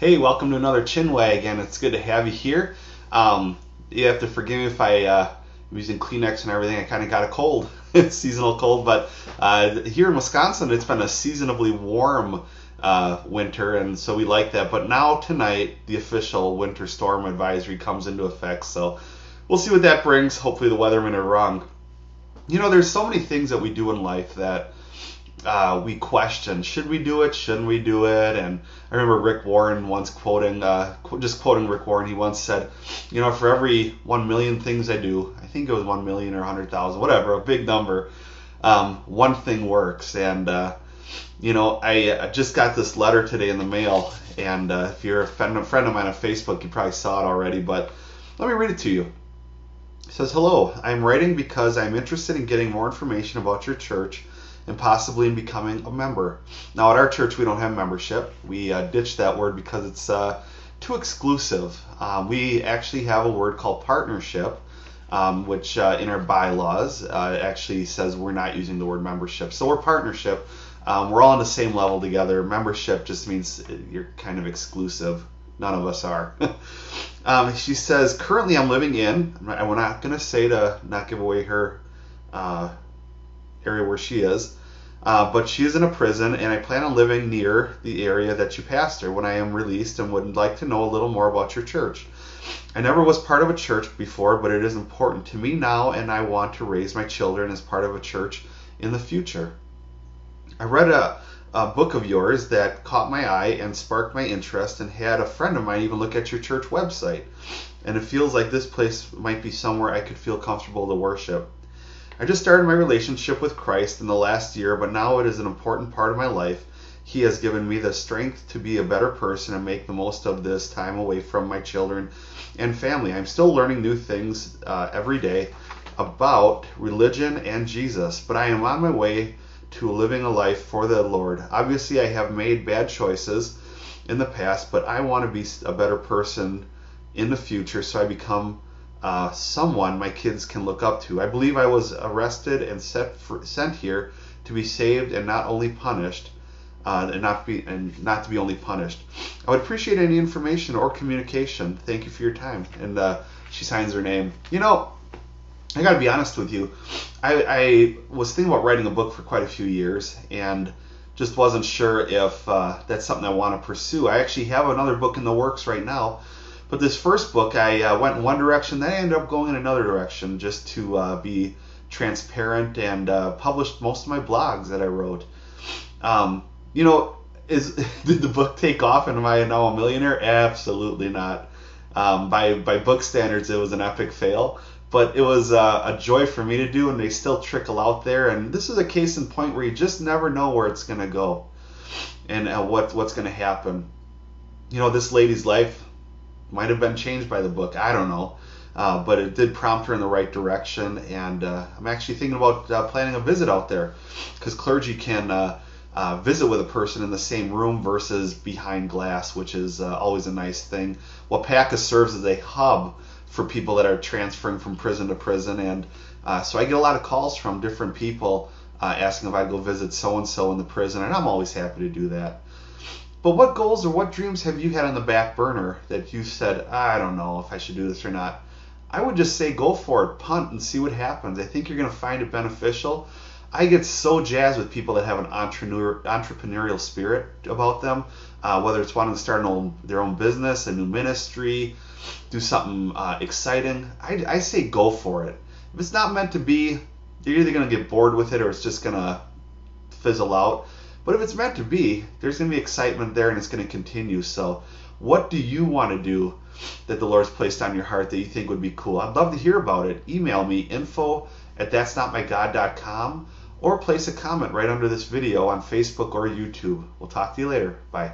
Hey, welcome to another Chin-Wag, and it's good to have you here. You have to forgive me if I'm using Kleenex and everything. I kind of got a cold, it's seasonal cold, but here in Wisconsin, it's been a seasonably warm winter, and so we like that. But now tonight, the official winter storm advisory comes into effect, so we'll see what that brings. Hopefully, the weathermen are wrong. You know, there's so many things that we do in life that we question, should we do it, shouldn't we do it? And I remember Rick Warren once quoting Rick Warren, he once said, you know, for every 1 million things I do, I think it was 1 million or 100,000, whatever, a big number, one thing works. And, you know, I just got this letter today in the mail, and if you're a friend of mine on Facebook, you probably saw it already, but let me read it to you. It says, "Hello, I'm writing because I'm interested in getting more information about your church and possibly in becoming a member." Now, at our church, we don't have membership. We ditched that word because it's too exclusive. We actually have a word called partnership, which in our bylaws actually says we're not using the word membership. So we're partnership. We're all on the same level together. Membership just means you're kind of exclusive. None of us are. She says, "Currently I'm living in," and we're not going to say to not give away her area where she is, but she is in a prison, and I plan on living near the area that you pastor when I am released, and would like to know a little more about your church. I never was part of a church before, but it is important to me now, and I want to raise my children as part of a church in the future. I read a book of yours that caught my eye and sparked my interest, and had a friend of mine even look at your church website, and it feels like this place might be somewhere I could feel comfortable to worship. I just started my relationship with Christ in the last year, but now it is an important part of my life. He has given me the strength to be a better person and make the most of this time away from my children and family. I'm still learning new things every day about religion and Jesus, but I am on my way to living a life for the Lord. Obviously, I have made bad choices in the past, but I want to be a better person in the future, so I become someone my kids can look up to. I believe I was arrested and sent here to be saved and not only punished, and not to be only punished. I would appreciate any information or communication. Thank you for your time." And she signs her name. You know, I got to be honest with you. I was thinking about writing a book for quite a few years, and just wasn't sure if that's something I want to pursue. I actually have another book in the works right now. But this first book, I went in one direction, then I ended up going in another direction, just to be transparent, and published most of my blogs that I wrote. You know, did the book take off, and am I now a millionaire? Absolutely not. By book standards, it was an epic fail, but it was a joy for me to do, and they still trickle out there. And this is a case in point where you just never know where it's going to go, and what's going to happen. You know, this lady's life might have been changed by the book. I don't know. But it did prompt her in the right direction. And I'm actually thinking about planning a visit out there, because clergy can visit with a person in the same room versus behind glass, which is always a nice thing. Wapaka serves as a hub for people that are transferring from prison to prison. And so I get a lot of calls from different people asking if I'd go visit so-and-so in the prison. And I'm always happy to do that. But what goals or what dreams have you had on the back burner that you said, I don't know if I should do this or not? I would just say go for it, punt, and see what happens. I think you're going to find it beneficial. I get so jazzed with people that have an entrepreneurial spirit about them, whether it's wanting to start their own business, a new ministry, do something exciting. I say go for it. If it's not meant to be, you're either going to get bored with it or it's just going to fizzle out. But if it's meant to be, there's going to be excitement there, and it's going to continue. So what do you want to do that the Lord's placed on your heart that you think would be cool? I'd love to hear about it. Email me, info@thatsnotmygod.com, or place a comment right under this video on Facebook or YouTube. We'll talk to you later. Bye.